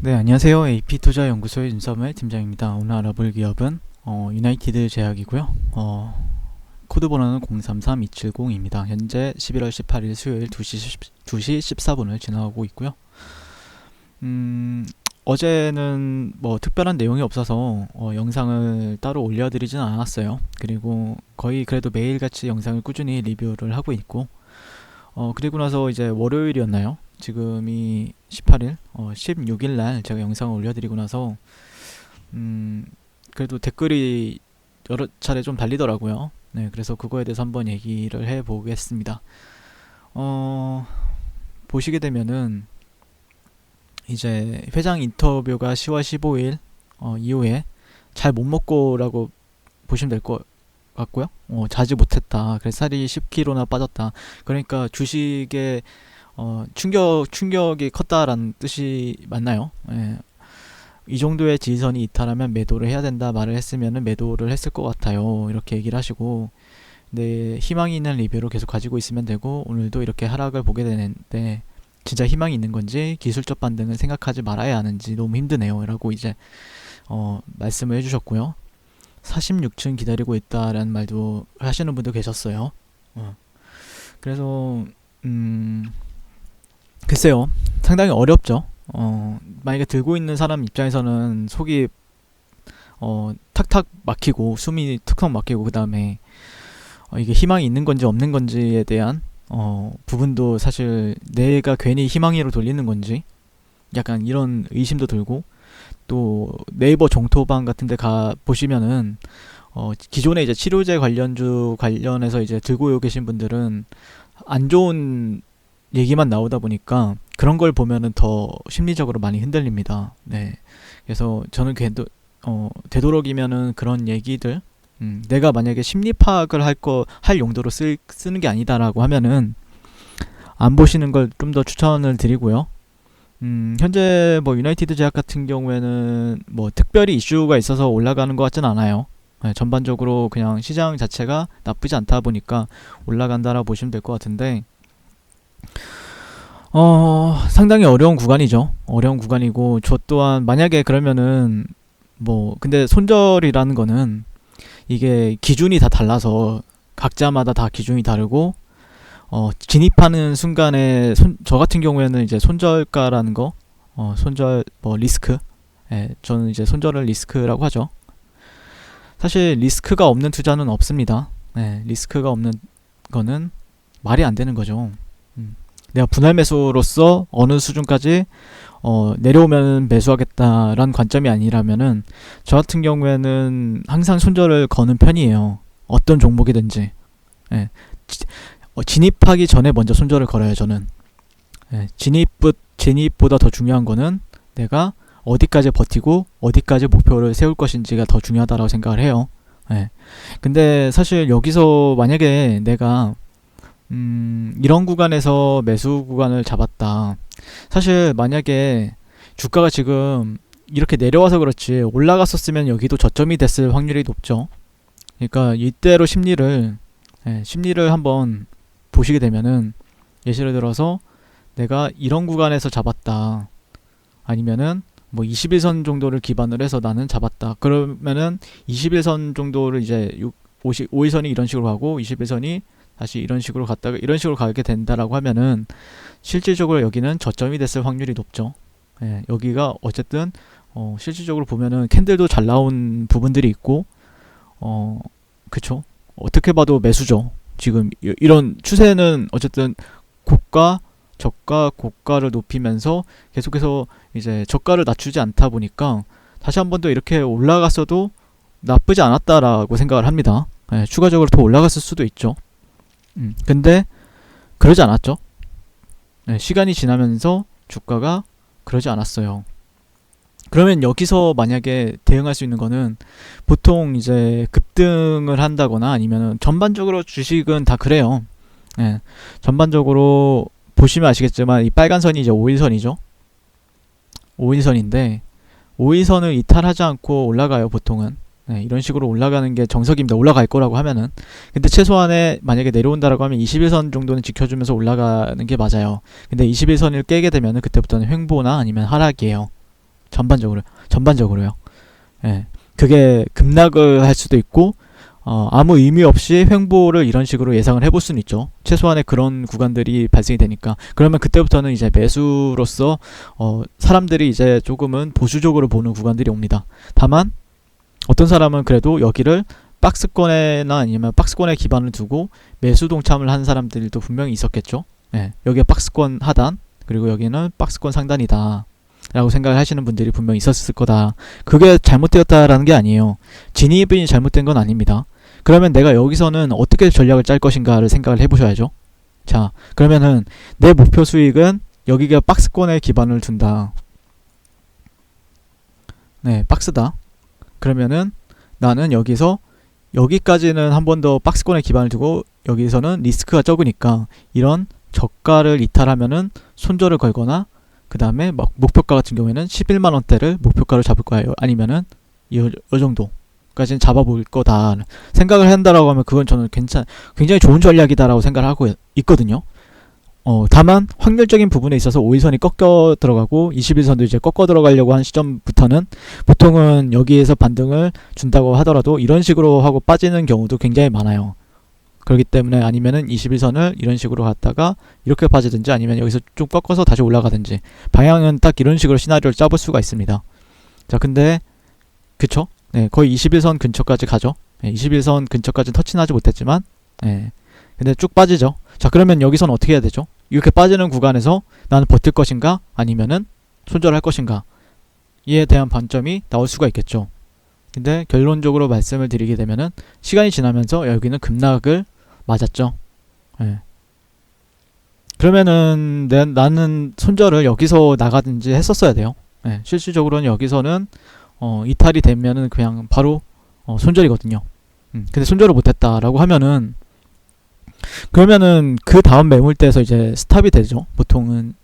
네, 안녕하세요. AP투자연구소의 윤서물 팀장입니다. 오늘 알아볼 기업은 유나이티드 제약이고요. 코드 번호는 033270입니다. 현재 11월 18일 수요일 2시 14분을 지나가고 있고요. 어제는 뭐 특별한 내용이 없어서 영상을 따로 올려드리진 않았어요. 그리고 거의 그래도 매일같이 영상을 꾸준히 리뷰를 하고 있고, 그리고 나서 이제 월요일이었나요? 지금이 18일, 16일 날 제가 영상을 올려드리고 나서 그래도 댓글이 여러 차례 좀 달리더라고요. 네, 그래서 그거에 대해서 한번 얘기를 해보겠습니다. 보시게 되면은 이제 회장 인터뷰가 10월 15일 이후에 잘 못 먹고라고 보시면 될 것 같고요. 자지 못했다. 그래서 살이 10kg나 빠졌다. 그러니까 주식에 충격이 컸다라는 뜻이 맞나요? 예. 이 정도의 지지선이 이탈하면 매도를 해야 된다 말을 했으면 매도를 했을 것 같아요. 이렇게 얘기를 하시고, 네, 희망이 있는 리뷰를 계속 가지고 있으면 되고, 오늘도 이렇게 하락을 보게 되는데 진짜 희망이 있는 건지 기술적 반등을 생각하지 말아야 하는지 너무 힘드네요 라고 이제 말씀을 해주셨고요. 46층 기다리고 있다라는 말도 하시는 분도 계셨어요. 그래서 글쎄요, 상당히 어렵죠. 만약에 들고 있는 사람 입장에서는 속이 탁탁 막히고 숨이 툭툭 막히고, 그 다음에 이게 희망이 있는 건지 없는 건지에 대한 부분도 사실 내가 괜히 희망으로 돌리는 건지 약간 이런 의심도 들고, 또 네이버 종토방 같은 데 가 보시면은 기존에 이제 치료제 관련해서 이제 들고 계신 분들은 안 좋은 얘기만 나오다 보니까 그런 걸 보면은 더 심리적으로 많이 흔들립니다. 네. 그래서 저는 되도록이면은 그런 얘기들, 내가 만약에 심리 파악을 할 용도로 쓰는 게 아니다라고 하면은 안 보시는 걸 좀 더 추천을 드리고요. 현재 뭐 유나이티드 제약 같은 경우에는 뭐 특별히 이슈가 있어서 올라가는 것 같진 않아요. 네, 전반적으로 그냥 시장 자체가 나쁘지 않다 보니까 올라간다라고 보시면 될 것 같은데, 상당히 어려운 구간이죠. 어려운 구간이고, 저 또한 만약에 그러면은 근데 손절이라는 거는 이게 기준이 다 달라서 각자마다 다 기준이 다르고, 진입하는 순간에 저 같은 경우에는 이제 손절가라는 거, 손절 리스크, 저는 이제 손절을 리스크라고 하죠. 사실 리스크가 없는 투자는 없습니다. 리스크가 없는 거는 말이 안 되는 거죠. 내가 분할 매수로서 어느 수준까지 내려오면 매수하겠다라는 관점이 아니라면은 저 같은 경우에는 항상 손절을 거는 편이에요. 어떤 종목이든지. 진입하기 전에 먼저 손절을 걸어요, 저는. 진입보다 더 중요한 거는 내가 어디까지 버티고 어디까지 목표를 세울 것인지가 더 중요하다고 생각을 해요. 근데 사실 여기서 만약에 내가 이런 구간에서 매수 구간을 잡았다. 사실 만약에 주가가 지금 이렇게 내려와서 그렇지 올라갔었으면 여기도 저점이 됐을 확률이 높죠. 그러니까 이대로 심리를 한번 보시게 되면은, 예시를 들어서 내가 이런 구간에서 잡았다, 아니면은 뭐 21선 정도를 기반으로 해서 나는 잡았다, 그러면은 21선 정도를 이제 5일선이 이런 식으로 가고 21선이 다시 이런 식으로 갔다가 이런 식으로 가게 된다라고 하면은 실질적으로 여기는 저점이 됐을 확률이 높죠. 여기가 어쨌든 실질적으로 보면은 캔들도 잘 나온 부분들이 있고, 그쵸? 어떻게 봐도 매수죠. 지금 이런 추세는 어쨌든 저가 고가를 높이면서 계속해서 이제 저가를 낮추지 않다 보니까 다시 한 번 더 이렇게 올라갔어도 나쁘지 않았다라고 생각을 합니다. 추가적으로 더 올라갔을 수도 있죠. 근데 그러지 않았죠. 시간이 지나면서 주가가 그러지 않았어요. 그러면 여기서 만약에 대응할 수 있는 거는 보통 이제 급등을 한다거나 아니면은 전반적으로 주식은 다 그래요. 전반적으로 보시면 아시겠지만 이 빨간 선이 이제 5일선이죠. 5일선인데 5일선을 이탈하지 않고 올라가요, 보통은. 이런 식으로 올라가는 게 정석입니다. 올라갈 거라고 하면은. 근데 최소한에 만약에 내려온다라고 하면 21선 정도는 지켜주면서 올라가는 게 맞아요. 근데 21선을 깨게 되면은 그때부터는 횡보나 아니면 하락이에요. 전반적으로요. 예. 그게 급락을 할 수도 있고 아무 의미 없이 횡보를 이런 식으로 예상을 해볼 수는 있죠. 최소한의 그런 구간들이 발생이 되니까. 그러면 그때부터는 이제 매수로서 사람들이 이제 조금은 보수적으로 보는 구간들이 옵니다. 다만 어떤 사람은 그래도 여기를 박스권에나 아니면 박스권에 기반을 두고 매수 동참을 한 사람들도 분명히 있었겠죠. 예, 여기가 박스권 하단, 그리고 여기는 박스권 상단이다 라고 생각을 하시는 분들이 분명히 있었을 거다. 그게 잘못되었다라는 게 아니에요. 진입이 잘못된 건 아닙니다. 그러면 내가 여기서는 어떻게 전략을 짤 것인가를 생각을 해보셔야죠. 자, 그러면은 내 목표 수익은 여기가 박스권에 기반을 둔다. 네, 박스다. 그러면은 나는 여기까지는 한 번 더 박스권에 기반을 두고 여기서는 리스크가 적으니까 이런 저가를 이탈하면은 손절을 걸거나 그 다음에 목표가 같은 경우에는 11만원대를 목표가로 잡을 거예요. 아니면은 이 정도까지는 잡아볼 거다 생각을 한다라고 하면 그건 저는 굉장히 좋은 전략이다라고 생각을 하고 있거든요. 다만 확률적인 부분에 있어서 5일선이 꺾여 들어가고 21선도 이제 꺾어 들어가려고 한 시점부터는 보통은 여기에서 반등을 준다고 하더라도 이런 식으로 하고 빠지는 경우도 굉장히 많아요. 그렇기 때문에 아니면은 21선을 이런 식으로 갔다가 이렇게 빠지든지 아니면 여기서 좀 꺾어서 다시 올라가든지 방향은 딱 이런 식으로 시나리오를 짜볼 수가 있습니다. 자, 근데 그쵸? 네, 거의 21선 근처까지 가죠. 네, 21선 근처까지는 터치는 하지 못했지만 근데 쭉 빠지죠. 자, 그러면 여기서는 어떻게 해야 되죠? 이렇게 빠지는 구간에서 나는 버틸 것인가 아니면은 손절할 것인가 이에 대한 관점이 나올 수가 있겠죠. 근데 결론적으로 말씀을 드리게 되면은 시간이 지나면서 여기는 급락을 맞았죠. 그러면은 나는 손절을 여기서 나가든지 했었어야 돼요. 실질적으로는 여기서는 이탈이 되면은 그냥 바로 손절이거든요. 근데 손절을 못했다라고 하면은 그러면은 그 다음 매물대에서 이제 스탑이 되죠. 보통은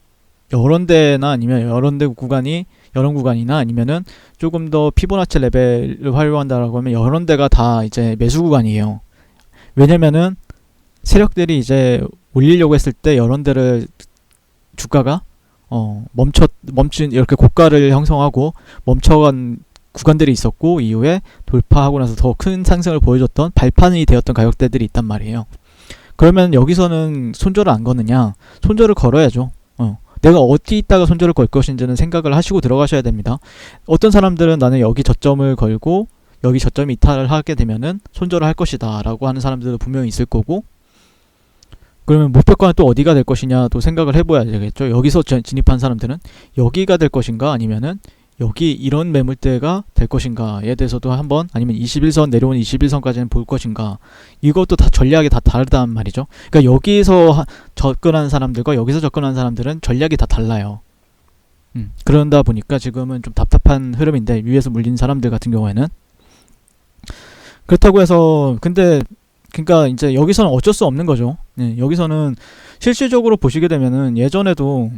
이런 데나 아니면 이런 구간이나 아니면은 조금 더 피보나치 레벨을 활용한다라고 하면 이런 데가 다 이제 매수 구간이에요. 왜냐면은 세력들이 이제 올리려고 했을 때 이런 데를 주가가 멈춘 이렇게 고가를 형성하고 멈춰간 구간들이 있었고 이후에 돌파하고 나서 더 큰 상승을 보여줬던 발판이 되었던 가격대들이 있단 말이에요. 그러면 여기서는 손절을 안 거느냐? 손절을 걸어야죠. 내가 어디 있다가 손절을 걸 것인지는 생각을 하시고 들어가셔야 됩니다. 어떤 사람들은 나는 여기 저점을 걸고 여기 저점이 이탈을 하게 되면은 손절을 할 것이다 라고 하는 사람들도 분명히 있을 거고, 그러면 목표가는 또 어디가 될 것이냐도 생각을 해봐야 되겠죠. 여기서 진입한 사람들은 여기가 될 것인가 아니면은 여기 이런 매물대가 될 것인가에 대해서도 한번, 아니면 21선 내려온 21선까지는 볼 것인가, 이것도 다 전략이 다 다르단 말이죠. 그러니까 여기서 접근한 사람들과 여기서 접근한 사람들은 전략이 다 달라요. 그런다 보니까 지금은 좀 답답한 흐름인데, 위에서 물린 사람들 같은 경우에는 그렇다고 해서 그러니까 이제 여기서는 어쩔 수 없는 거죠. 여기서는 실질적으로 보시게 되면은 예전에도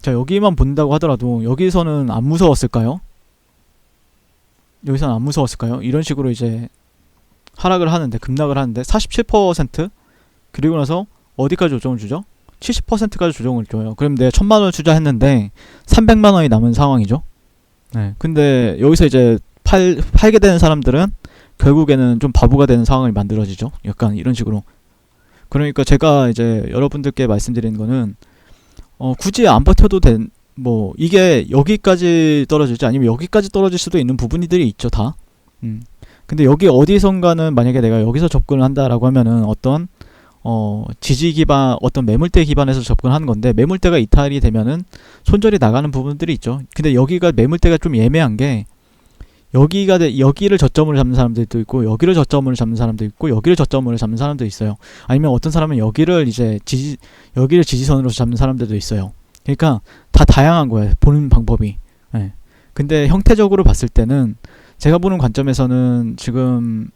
자, 여기만 본다고 하더라도 여기서는 안 무서웠을까요? 여기서는 안 무서웠을까요? 이런 식으로 이제 하락을 하는데, 급락을 하는데 47% 그리고 나서 어디까지 조정을 주죠? 70%까지 조정을 줘요. 그럼 내가 1000만원 투자했는데 300만원이 남은 상황이죠. 근데 여기서 이제 팔게 되는 사람들은 결국에는 좀 바보가 되는 상황이 만들어지죠. 약간 이런 식으로. 그러니까 제가 이제 여러분들께 말씀드리는 거는 굳이 안 버텨도 이게 여기까지 떨어질지 아니면 여기까지 떨어질 수도 있는 부분들이 있죠, 다. 근데 여기 어디선가는 만약에 내가 여기서 접근을 한다라고 하면은 어떤 지지 기반, 어떤 매물대 기반에서 접근하는 건데, 매물대가 이탈이 되면은 손절이 나가는 부분들이 있죠. 근데 여기가 매물대가 좀 애매한 게, 여기를 저점으로 잡는 사람들도 있고, 여기를 저점으로 잡는 사람도 있고, 여기를 저점으로 잡는 사람도 있어요. 아니면 어떤 사람은 여기를 지지선으로 잡는 사람들도 있어요. 그러니까 다 다양한 거예요, 보는 방법이. 근데 형태적으로 봤을 때는 제가 보는 관점에서는 지금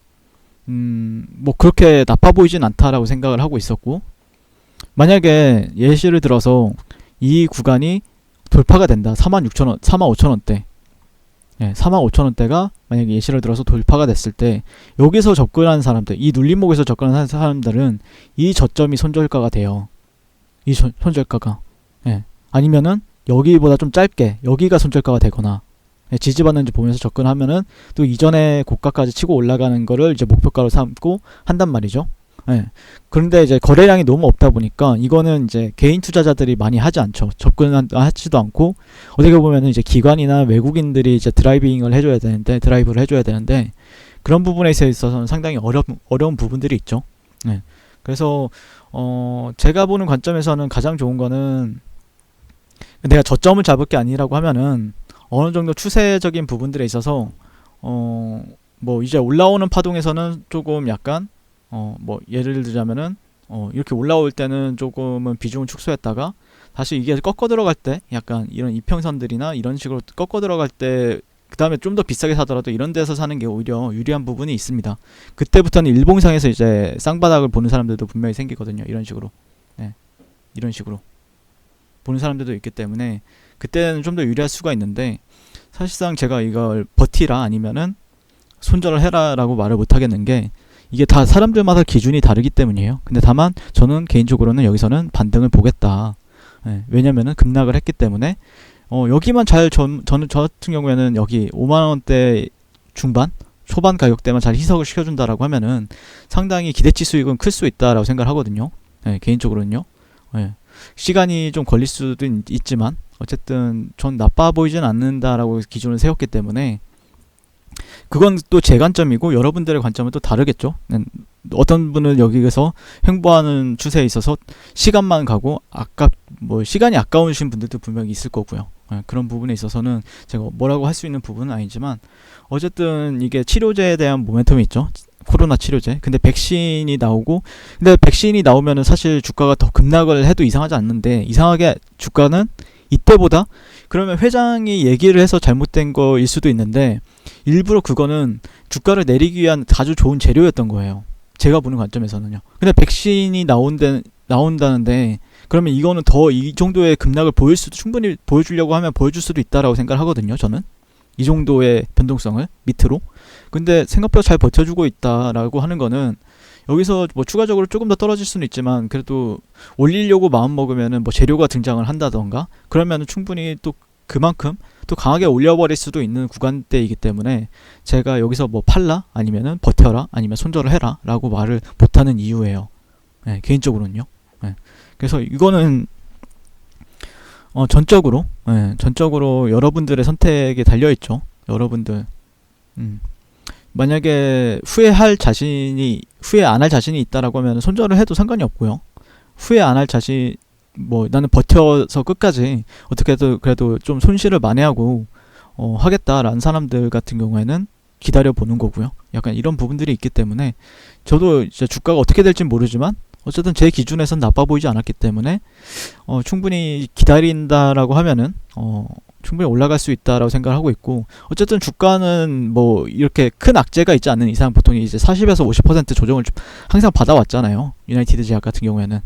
그렇게 나빠 보이진 않다라고 생각을 하고 있었고, 만약에 예시를 들어서 이 구간이 돌파가 된다. 46,000원, 45,000원대. 45,000원대가 만약에 예시를 들어서 돌파가 됐을 때, 여기서 접근하는 사람들, 이 눌림목에서 접근하는 사람들은 이 저점이 손절가가 돼요. 이 손절가가. 아니면은 여기보다 좀 짧게 여기가 손절가가 되거나, 지지받는지 보면서 접근하면은 또 이전의 고가까지 치고 올라가는 거를 이제 목표가로 삼고 한단 말이죠. 예. 그런데 이제 거래량이 너무 없다 보니까 이거는 이제 개인 투자자들이 많이 하지 않죠. 접근하지도 않고 어떻게 보면은 이제 기관이나 외국인들이 이제 드라이브를 해줘야 되는데 그런 부분에 있어서는 상당히 어려운 부분들이 있죠. 예. 그래서 제가 보는 관점에서는 가장 좋은 거는 내가 저점을 잡을 게 아니라고 하면은 어느 정도 추세적인 부분들에 있어서 뭐 이제 올라오는 파동에서는 조금 약간 뭐 예를 들자면은 이렇게 올라올 때는 조금은 비중을 축소했다가 다시 이게 꺾어 들어갈 때 약간 이런 이평선들이나 이런 식으로 꺾어 들어갈 때 그 다음에 좀 더 비싸게 사더라도 이런 데서 사는 게 오히려 유리한 부분이 있습니다. 그때부터는 일봉상에서 이제 쌍바닥을 보는 사람들도 분명히 생기거든요. 이런 식으로. 네. 이런 식으로 보는 사람들도 있기 때문에 그때는 좀 더 유리할 수가 있는데 사실상 제가 이걸 버티라 아니면은 손절을 해라 라고 말을 못 하겠는 게 이게 다 사람들마다 기준이 다르기 때문이에요. 근데 다만 저는 개인적으로는 여기서는 반등을 보겠다. 예, 왜냐면은 급락을 했기 때문에 여기만 저는 저 같은 경우에는 여기 5만원대 중반 초반 가격대만 잘 희석을 시켜준다라고 하면은 상당히 기대치 수익은 클 수 있다라고 생각을 하거든요. 예, 개인적으로는요. 예, 시간이 좀 걸릴 수도 있지만 어쨌든 전 나빠 보이진 않는다라고 기준을 세웠기 때문에 그건 또 제 관점이고 여러분들의 관점은 또 다르겠죠. 어떤 분은 여기에서 횡보하는 추세에 있어서 시간만 가고 시간이 아까우신 분들도 분명히 있을 거고요. 그런 부분에 있어서는 제가 뭐라고 할 수 있는 부분은 아니지만 어쨌든 이게 치료제에 대한 모멘텀이 있죠. 코로나 치료제. 근데 백신이 나오면은 사실 주가가 더 급락을 해도 이상하지 않는데 이상하게 주가는 이때보다 그러면 회장이 얘기를 해서 잘못된 거일 수도 있는데 일부러 그거는 주가를 내리기 위한 아주 좋은 재료였던 거예요. 제가 보는 관점에서는요. 근데 백신이 나온다는데 그러면 이거는 더 이 정도의 급락을 충분히 보여주려고 하면 보여줄 수도 있다라고 생각을 하거든요. 저는 이 정도의 변동성을 밑으로. 근데 생각보다 잘 버텨주고 있다라고 하는 거는 여기서 뭐 추가적으로 조금 더 떨어질 수는 있지만 그래도 올리려고 마음 먹으면은 뭐 재료가 등장을 한다던가 그러면은 충분히 또 그만큼 또 강하게 올려버릴 수도 있는 구간대이기 때문에 제가 여기서 뭐 팔라 아니면은 버텨라 아니면 손절을 해라 라고 말을 못하는 이유예요. 네, 개인적으로는요. 네. 그래서 이거는 전적으로 여러분들의 선택에 달려있죠. 여러분들 만약에 후회 안 할 자신이 있다라고 하면 손절을 해도 상관이 없고요. 후회 안 할 자신 나는 버텨서 끝까지 어떻게 해도 그래도 좀 손실을 만회하고 하겠다라는 사람들 같은 경우에는 기다려 보는 거고요. 약간 이런 부분들이 있기 때문에 저도 이제 주가가 어떻게 될지 모르지만 어쨌든 제 기준에선 나빠 보이지 않았기 때문에 충분히 기다린다라고 하면은 충분히 올라갈 수 있다라고 생각을 하고 있고 어쨌든 주가는 뭐 이렇게 큰 악재가 있지 않는 이상 보통 이제 40에서 50% 조정을 항상 받아왔잖아요. 유나이티드 제약 같은 경우에는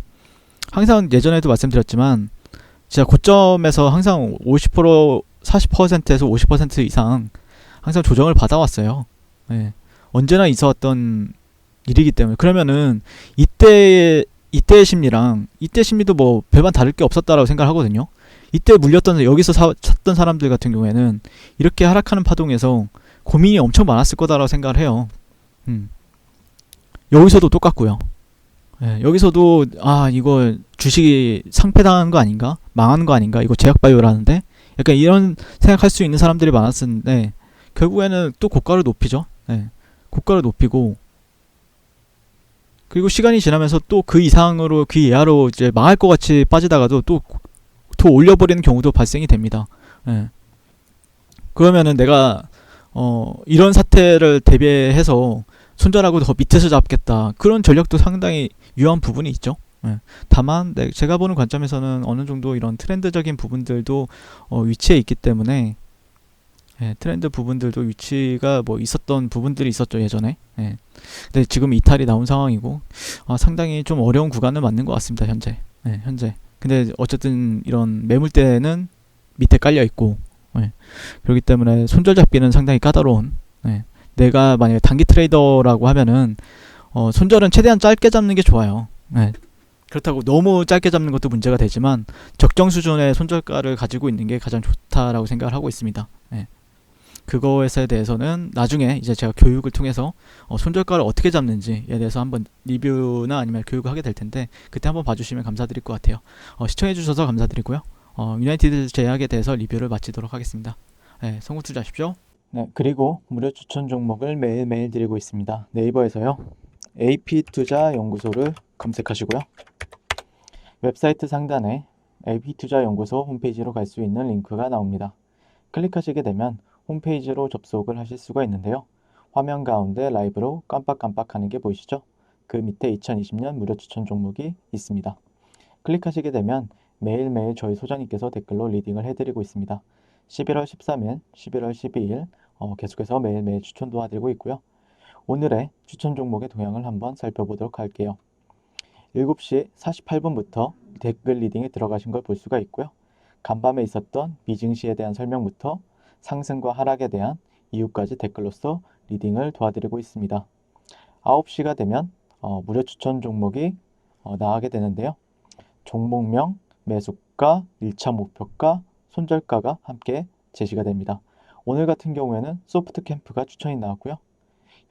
항상 예전에도 말씀드렸지만 진짜 고점에서 항상 50% 40%에서 50% 이상 항상 조정을 받아왔어요. 네. 언제나 있어왔던 일이기 때문에 그러면은 이때의 심리도 뭐 별반 다를 게 없었다라고 생각을 하거든요. 이때 여기서 샀던 사람들 같은 경우에는 이렇게 하락하는 파동에서 고민이 엄청 많았을 거다라고 생각을 해요. 여기서도 똑같고요. 네, 여기서도 이거 주식이 상폐당한 거 아닌가? 망하는 거 아닌가? 이거 제약바이오라는데? 약간 이런 생각할 수 있는 사람들이 많았었는데 결국에는 또 고가를 높이죠. 네, 고가를 높이고 그리고 시간이 지나면서 또 그 이상으로 그 이하로 이제 망할 것 같이 빠지다가도 또 더 올려버리는 경우도 발생이 됩니다. 예. 그러면은 내가 이런 사태를 대비해서 손절하고 더 밑에서 잡겠다 그런 전략도 상당히 유효한 부분이 있죠. 예. 다만 제가 보는 관점에서는 어느 정도 이런 트렌드적인 부분들도 위치에 있기 때문에 트렌드 부분들도 위치가 뭐 있었던 부분들이 있었죠 예전에. 근데 지금 이탈이 나온 상황이고 상당히 좀 어려운 구간을 맞는 것 같습니다 현재. 근데 어쨌든 이런 매물대는 밑에 깔려 있고 그렇기 때문에 손절 잡기는 상당히 까다로운. 내가 만약에 단기 트레이더라고 하면은 손절은 최대한 짧게 잡는 게 좋아요. 그렇다고 너무 짧게 잡는 것도 문제가 되지만 적정 수준의 손절가를 가지고 있는 게 가장 좋다라고 생각을 하고 있습니다. 그거에 대해서는 나중에 이제 제가 교육을 통해서 손절가를 어떻게 잡는지에 대해서 한번 리뷰나 아니면 교육을 하게 될 텐데 그때 한번 봐주시면 감사드릴 것 같아요. 시청해주셔서 감사드리고요. 유나이티드 제약에 대해서 리뷰를 마치도록 하겠습니다. 네, 성공 투자하십시오. 네, 그리고 무료 추천 종목을 매일매일 드리고 있습니다. 네이버에서요. AP투자연구소를 검색하시고요. 웹사이트 상단에 AP투자연구소 홈페이지로 갈 수 있는 링크가 나옵니다. 클릭하시게 되면 홈페이지로 접속을 하실 수가 있는데요. 화면 가운데 라이브로 깜빡깜빡하는 게 보이시죠? 그 밑에 2020년 무료 추천 종목이 있습니다. 클릭하시게 되면 매일매일 저희 소장님께서 댓글로 리딩을 해드리고 있습니다. 11월 13일, 11월 12일 계속해서 매일매일 추천 도와드리고 있고요. 오늘의 추천 종목의 동향을 한번 살펴보도록 할게요. 7시 48분부터 댓글 리딩에 들어가신 걸 볼 수가 있고요. 간밤에 있었던 미증시에 대한 설명부터 상승과 하락에 대한 이유까지 댓글로서 리딩을 도와드리고 있습니다. 9시가 되면 무료 추천 종목이 나가게 되는데요. 종목명, 매수가, 1차 목표가, 손절가가 함께 제시가 됩니다. 오늘 같은 경우에는 소프트캠프가 추천이 나왔고요.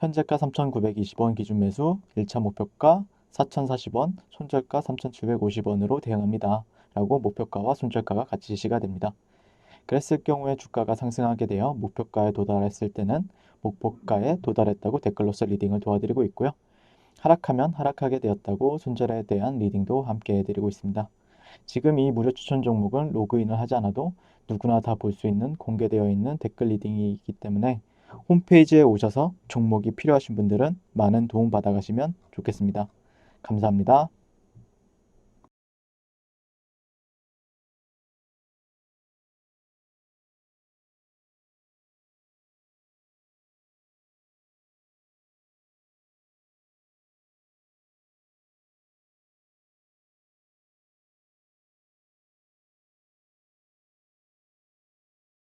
현재가 3,920원 기준 매수, 1차 목표가 4,040원, 손절가 3,750원으로 대응합니다. 라고 목표가와 손절가가 같이 제시가 됩니다. 그랬을 경우에 주가가 상승하게 되어 목표가에 도달했을 때는 목표가에 도달했다고 댓글로서 리딩을 도와드리고 있고요. 하락하면 하락하게 되었다고 손절에 대한 리딩도 함께 해드리고 있습니다. 지금 이 무료 추천 종목은 로그인을 하지 않아도 누구나 다 볼 수 있는 공개되어 있는 댓글 리딩이기 때문에 홈페이지에 오셔서 종목이 필요하신 분들은 많은 도움 받아가시면 좋겠습니다. 감사합니다.